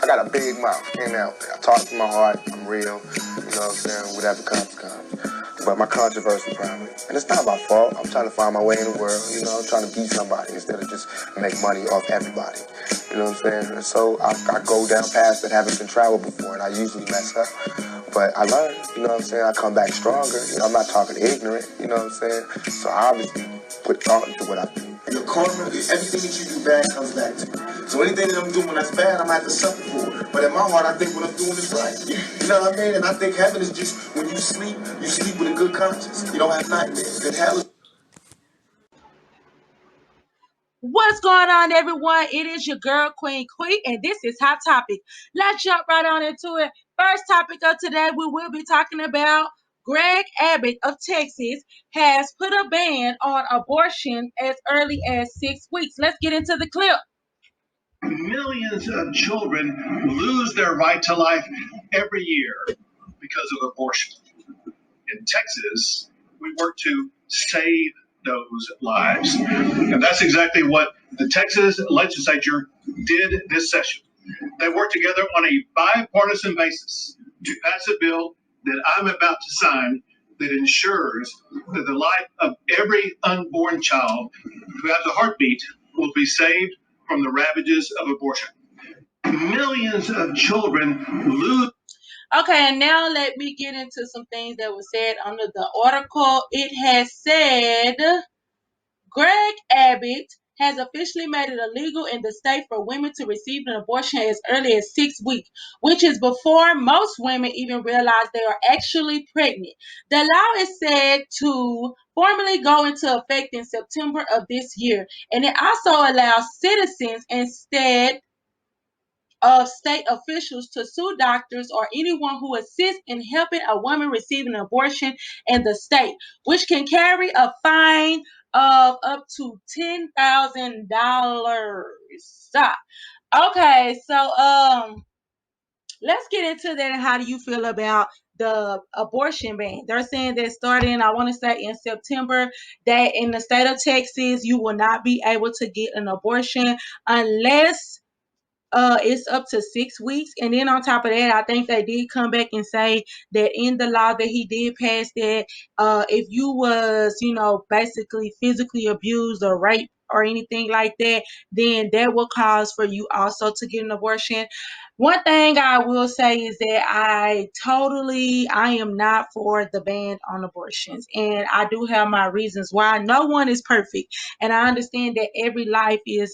got a big mouth. Came out there. I talk from my heart. I'm real. You know what I'm saying? Whatever comes. But my controversy probably. And it's not my fault. I'm trying to find my way in the world. You know, I'm trying to be somebody instead of just make money off everybody. You know what I'm saying? And so I go down paths that haven't been traveled before, and I usually mess up. But I learn, you know what I'm saying? I come back stronger. You know, I'm not talking ignorant, you know what I'm saying? So I obviously put thought into what I do. Your karma, everything that you do bad comes back to you. So anything that I'm doing that's bad, I'm going to have to suffer for it. But in my heart, I think what I'm doing is right. You know what I mean? And I think heaven is just, when you sleep with a good conscience. You don't have nightmares. And hell is... What's going on, everyone? It is your girl, Queen Queen, and this is Hot Topic. Let's jump right on into it. First topic of today, we will be talking about Greg Abbott of Texas has put a ban on abortion as early as 6 weeks. Let's get into the clip. Millions of children lose their right to life every year because of abortion. In Texas, we work to save those lives. And that's exactly what the Texas legislature did this session. They worked together on a bipartisan basis to pass a bill that I'm about to sign that ensures that the life of every unborn child who has a heartbeat will be saved from the ravages of abortion. Millions of children lose. Okay, and now let me get into some things that were said under the article. It has said Greg Abbott has officially made it illegal in the state for women to receive an abortion as early as 6 weeks, which is before most women even realize they are actually pregnant. The law is said to formally go into effect in September of this year, and it also allows citizens instead of state officials to sue doctors or anyone who assists in helping a woman receive an abortion in the state, which can carry a fine of up to $10,000. Okay, so let's get into that. And how do you feel about the abortion ban? They're saying that starting, I want to say in September, that in the state of Texas, you will not be able to get an abortion unless it's up to 6 weeks. And then on top of that, I think they did come back and say that in the law that he did pass, that if you was, basically physically abused or raped or anything like that, then that will cause for you also to get an abortion. One thing I will say is that I am not for the ban on abortions, and I do have my reasons why. No one is perfect, and I understand that every life is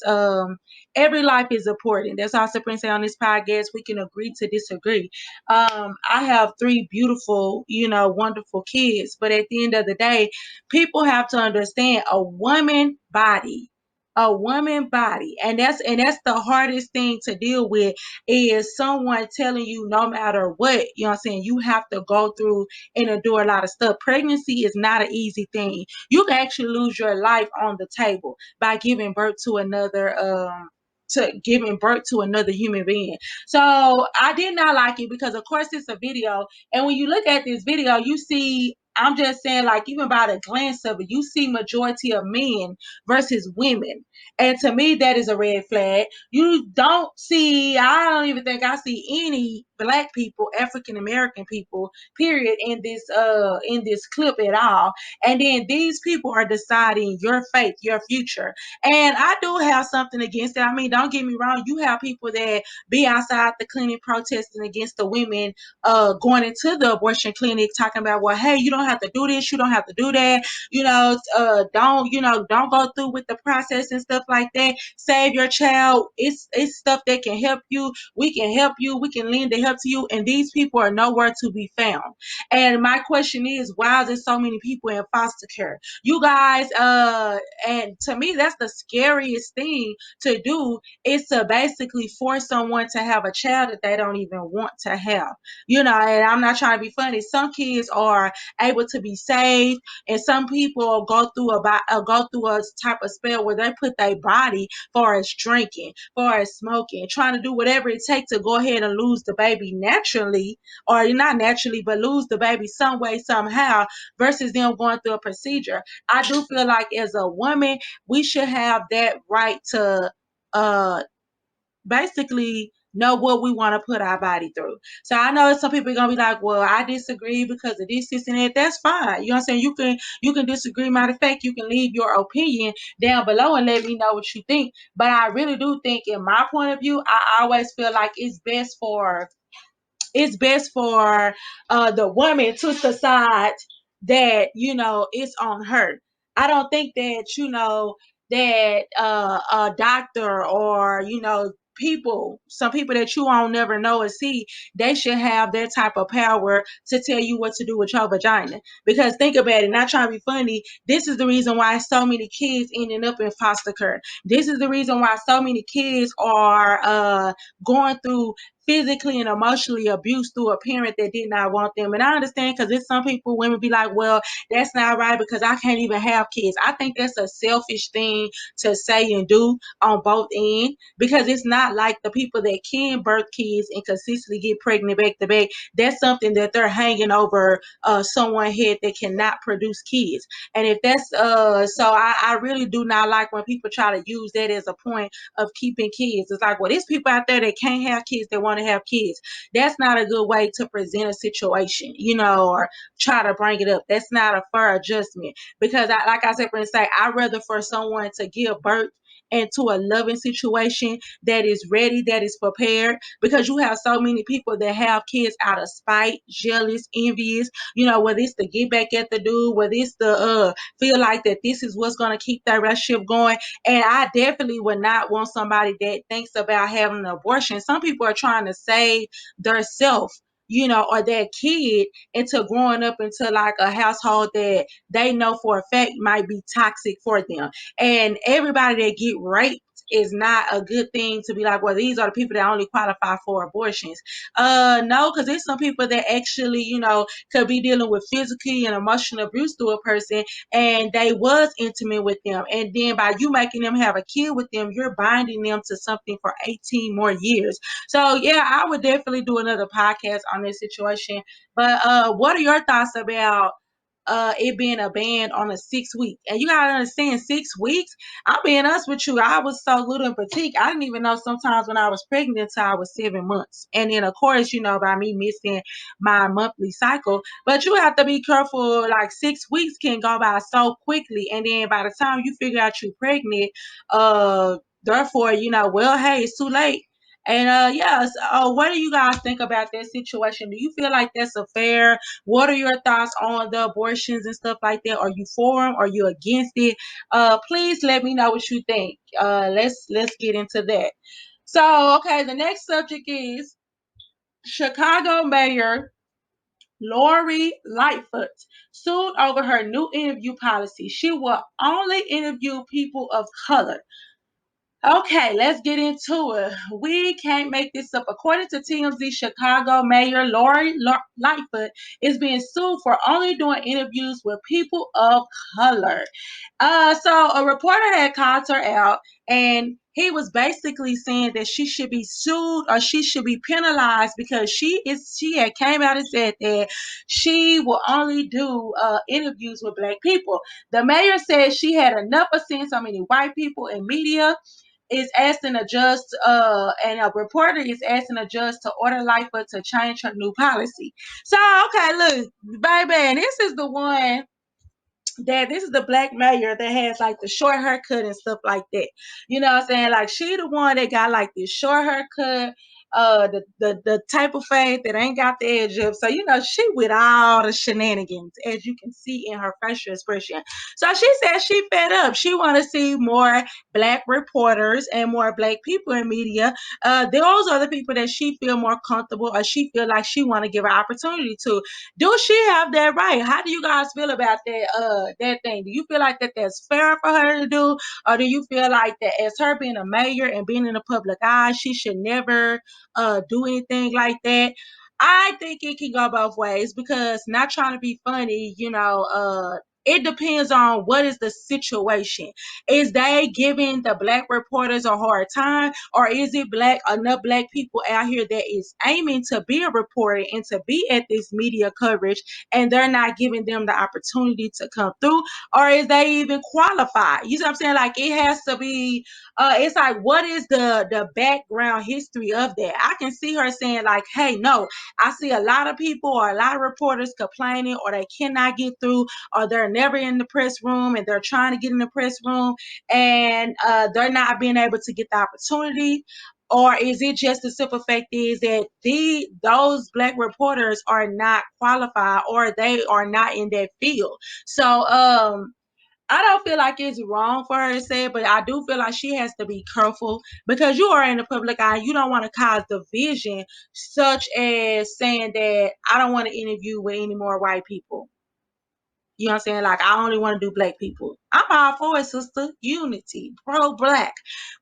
important. That's also Prince say on this podcast. We can agree to disagree. I have 3 beautiful, wonderful kids, but at the end of the day, people have to understand a woman body, and that's the hardest thing to deal with, is someone telling you no matter what, I'm saying, you have to go through and endure a lot of stuff. Pregnancy is not an easy thing. You can actually lose your life on the table by giving birth to another human being. So I did not like it because, of course, it's a video, and when you look at this video, you see, I'm just saying, like, even by the glance of it, you see majority of men versus women. And to me, that is a red flag. You don't see, I don't even think I see any Black people, African American people, period, in this clip at all. And then these people are deciding your fate, your future. And I do have something against it. I mean, don't get me wrong. You have people that be outside the clinic protesting against the women going into the abortion clinic, talking about, well, hey, you don't have to do this, you don't have to do that, don't go through with the process and stuff like that. Save your child. It's stuff that can help you. We can help you. We can lend the help to you. And these people are nowhere to be found. And my question is, why is there so many people in foster care? You guys, and to me, that's the scariest thing to do, is to basically force someone to have a child that they don't even want to have. And I'm not trying to be funny. Some kids are able to be saved, and some people go through a type of spell where they put their body, far as drinking, far as smoking, trying to do whatever it takes to go ahead and lose the baby naturally, or not naturally, but lose the baby some way, somehow, versus them going through a procedure. I do feel like as a woman, we should have that right to basically know what we want to put our body through. So I know some people are gonna be like, well, I disagree because of this, and that. That's fine. You know what I'm saying? You can disagree. Matter of fact, you can leave your opinion down below and let me know what you think. But I really do think, in my point of view, I always feel like it's best for the woman to decide that it's on her. I don't think that that a doctor or some people that you won't never know or see, they should have that type of power to tell you what to do with your vagina. Because think about it, not trying to be funny, this is the reason why so many kids ending up in foster care. This is the reason why so many kids are going through physically and emotionally abused through a parent that did not want them. And I understand, because it's some people, women be like, well, that's not right because I can't even have kids. I think that's a selfish thing to say and do on both ends, because it's not like the people that can birth kids and consistently get pregnant back to back. That's something that they're hanging over someone's head that cannot produce kids. And if that's so I really do not like when people try to use that as a point of keeping kids. It's like, well, there's people out there that can't have kids that want to have kids. That's not a good way to present a situation, or try to bring it up. That's not a fair adjustment, because like I said, for instance, I'd rather for someone to give birth into a loving situation that is ready, that is prepared, because you have so many people that have kids out of spite, jealous, envious, whether it's to get back at the dude, whether it's to feel like that this is what's going to keep that relationship going. And I definitely would not want somebody that thinks about having an abortion. Some people are trying to save their self, or their kid into growing up into like a household that they know for a fact might be toxic for them. And everybody that get raped is not a good thing to be like, well, these are the people that only qualify for abortions. No, because there's some people that actually, could be dealing with physically and emotional abuse to a person, and they was intimate with them. And then by you making them have a kid with them, you're binding them to something for 18 more years. So yeah, I would definitely do another podcast on this situation. But what are your thoughts about it being a ban on a 6 week? And you gotta understand, 6 weeks, I'm being honest with you, I was so little and petite, I didn't even know sometimes when I was pregnant until I was 7 months. And then of course, by me missing my monthly cycle. But you have to be careful, like 6 weeks can go by so quickly, and then by the time you figure out you're pregnant, therefore, well, hey, it's too late. And yes, what do you guys think about that situation? Do you feel like that's a fair? What are your thoughts on the abortions and stuff like that? Are you for them? Are you against it? Please let me know what you think. Let's get into that. So, okay, the next subject is Chicago Mayor Lori Lightfoot sued over her new interview policy. She will only interview people of color. Okay, let's get into it. We can't make this up. According to TMZ, Chicago Mayor Lori Lightfoot is being sued for only doing interviews with people of color. So a reporter had called her out, and he was basically saying that she should be sued or she should be penalized because she had came out and said that she will only do interviews with black people. The mayor said she had enough of seeing so many white people in media, is asking a judge, and a reporter is asking a judge to order Lightfoot to change her new policy. So, okay, look, baby, and this is the black mayor that has like the short haircut and stuff like that. You know what I'm saying? Like, she the one that got like this short haircut, the type of fade that ain't got the edge up. So, she with all the shenanigans, as you can see in her facial expression. So she said she fed up. She want to see more black reporters and more black people in media. Those are the people that she feel more comfortable, or she feel like she want to give an opportunity to. Do she have that right? How do you guys feel about that thing? Do you feel like that's fair for her to do, or do you feel like that as her being a mayor and being in the public eye, she should never do anything like that? I think it can go both ways, because, not trying to be funny, it depends on what is the situation. Is they giving the black reporters a hard time, or is it enough black people out here that is aiming to be a reporter and to be at this media coverage, and they're not giving them the opportunity to come through, or is they even qualified? You see what I'm saying? Like, it has to be. It's like, what is the background history of that? I can see her saying like, hey, no, I see a lot of people or a lot of reporters complaining, or they cannot get through, or they're never in the press room and they're trying to get in the press room, and they're not being able to get the opportunity. Or is it just the simple fact is that those black reporters are not qualified, or they are not in that field? So I don't feel like it's wrong for her to say it, but I do feel like she has to be careful, because you are in the public eye. You don't want to cause division, such as saying that I don't want to interview with any more white people. You know what I'm saying? Like, I only want to do black people. I'm all for it, sister. Unity, pro black.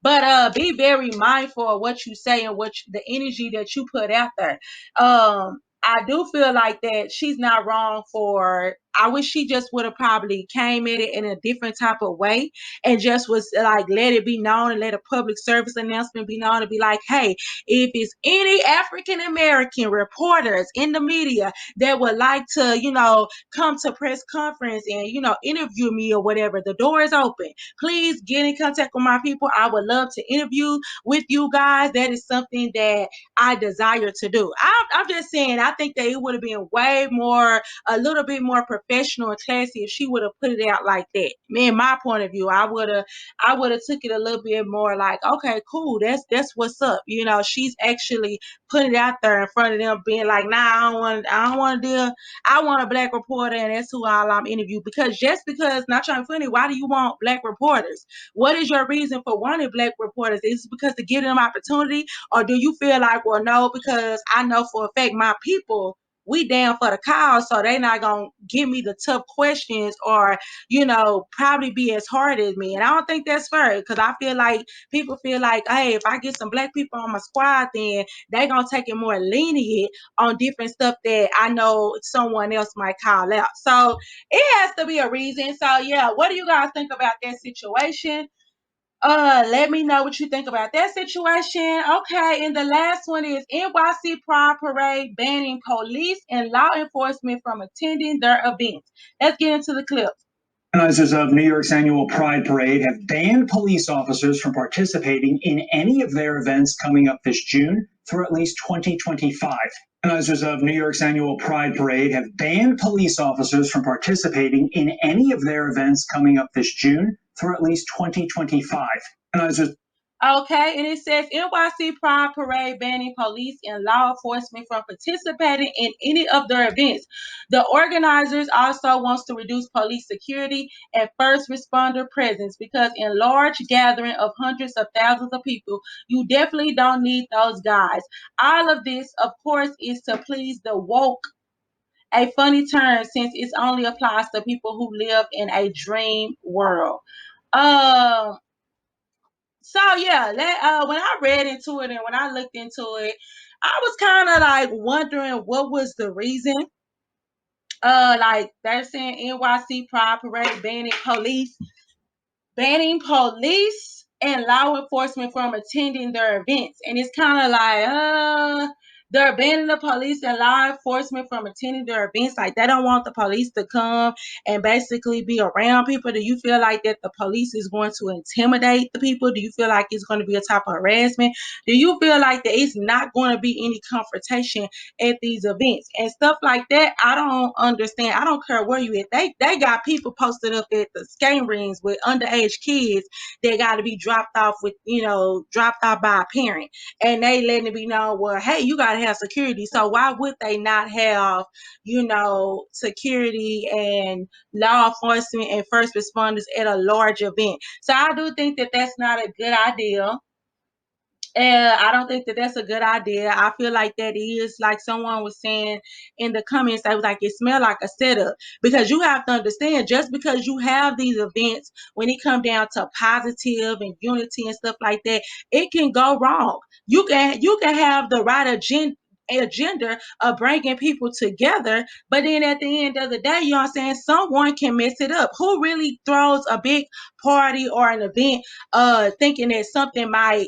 But be very mindful of what you say and the energy that you put out there. I do feel like that she's not wrong for. I wish she just would have probably came at it in a different type of way, and just was like, let it be known, and let a public service announcement be known, to be like, hey, if it's any African American reporters in the media that would like to, come to press conference and, interview me or whatever, the door is open. Please get in contact with my people. I would love to interview with you guys. That is something that I desire to do. I'm just saying, I think that it would have been a little bit more professional and classy if she would have put it out like that. In my point of view, I would have took it a little bit more like, okay, cool, that's what's up. She's actually putting it out there in front of them, being like, nah, I don't want to deal. I want a black reporter, and that's who I'm interviewing. Because just because, not trying to funny, why do you want black reporters? What is your reason for wanting black reporters? Is it because to give them opportunity, or do you feel like, well, no, because I know for a fact my people, we down for the cause, so they not gonna give me the tough questions, or probably be as hard as me. And I don't think that's fair, because I feel like people feel like, hey, if I get some black people on my squad, then they gonna take it more lenient on different stuff that I know someone else might call out. So it has to be a reason. So yeah, what do you guys think about that situation? Let me know what you think about that situation. Okay, and the last one is NYC Pride Parade banning police and law enforcement from attending their events. Let's get into the clip. Organizers of New York's annual Pride Parade have banned police officers from participating in any of their events coming up this June through at least 2025. Organizers of New York's annual Pride Parade have banned police officers from participating in any of their events coming up this June through at least 2025. Organizers Okay, and it says NYC Pride Parade banning police and law enforcement from participating in any of their events. The organizers also wants to reduce police security and first responder presence, because in large gathering of hundreds of thousands of people, you definitely don't need those guys. All of this, of course, is to please the woke, a funny term since it only applies to people who live in a dream world. Um so yeah, when I read into it and when I looked into it, I was kind of like wondering what was the reason. Like, they're saying NYC Pride Parade banning police and law enforcement from attending their events. And it's kind of like, they're banning the police and law enforcement from attending their events. Like, they don't want the police to come and basically be around people. Do you feel like that the police is going to intimidate the people? Do you feel like it's going to be a type of harassment? Do you feel like that it's not going to be any confrontation at these events and stuff like that? I don't understand. I don't care where you at. They got people posted up at the skating rings with underage kids that got to be dropped off by a parent, and they letting it be known, well, hey, you got to have security. So why would they not have, security and law enforcement and first responders at a large event? So I do think that that's not a good idea. I don't think that that's a good idea. I feel like that is, like someone was saying in the comments, they was like, it smelled like a setup. Because you have to understand, just because you have these events, when it comes down to positive and unity and stuff like that, it can go wrong. You can have the right agenda agenda of bringing people together. But then at the end of the day, you know what I'm saying, someone can mess it up. Who really throws a big party or an event thinking that something might,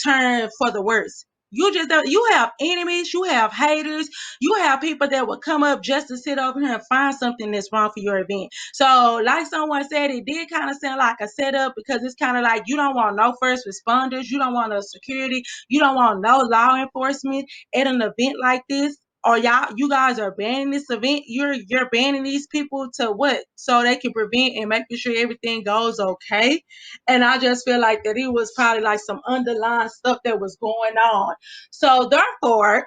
turn for the worse? You just don't, you have enemies, you have haters, you have people that will come up just to sit over here and find something that's wrong for your event. So, like someone said, it did kind of sound like a setup, because it's kind of like you don't want no first responders, you don't want no security, you don't want no law enforcement at an event like this. Or you guys are banning this event. You're banning these people to what? So they can prevent and making sure everything goes okay. And I just feel like that it was probably like some underlying stuff that was going on. So therefore,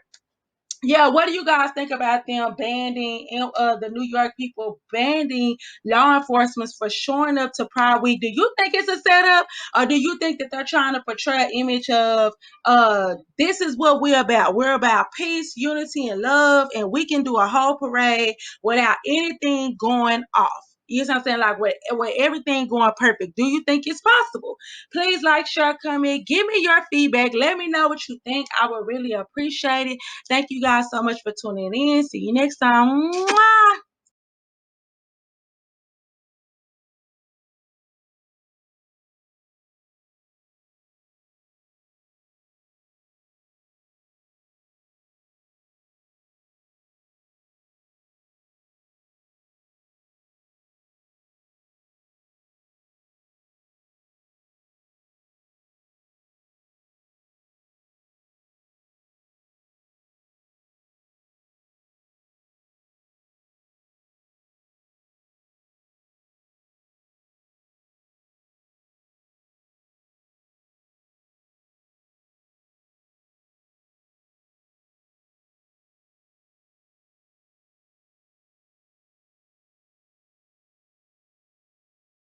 yeah, what do you guys think about them banning the New York people banning law enforcement for showing up to Pride Week? Do you think it's a setup, or do you think that they're trying to portray an image of this is what we're about? We're about peace, unity, and love, and we can do a whole parade without anything going off. You know what I'm saying? Like with everything going perfect. Do you think it's possible? Please like, share, comment, give me your feedback. Let me know what you think. I would really appreciate it. Thank you guys so much for tuning in. See you next time. Mwah!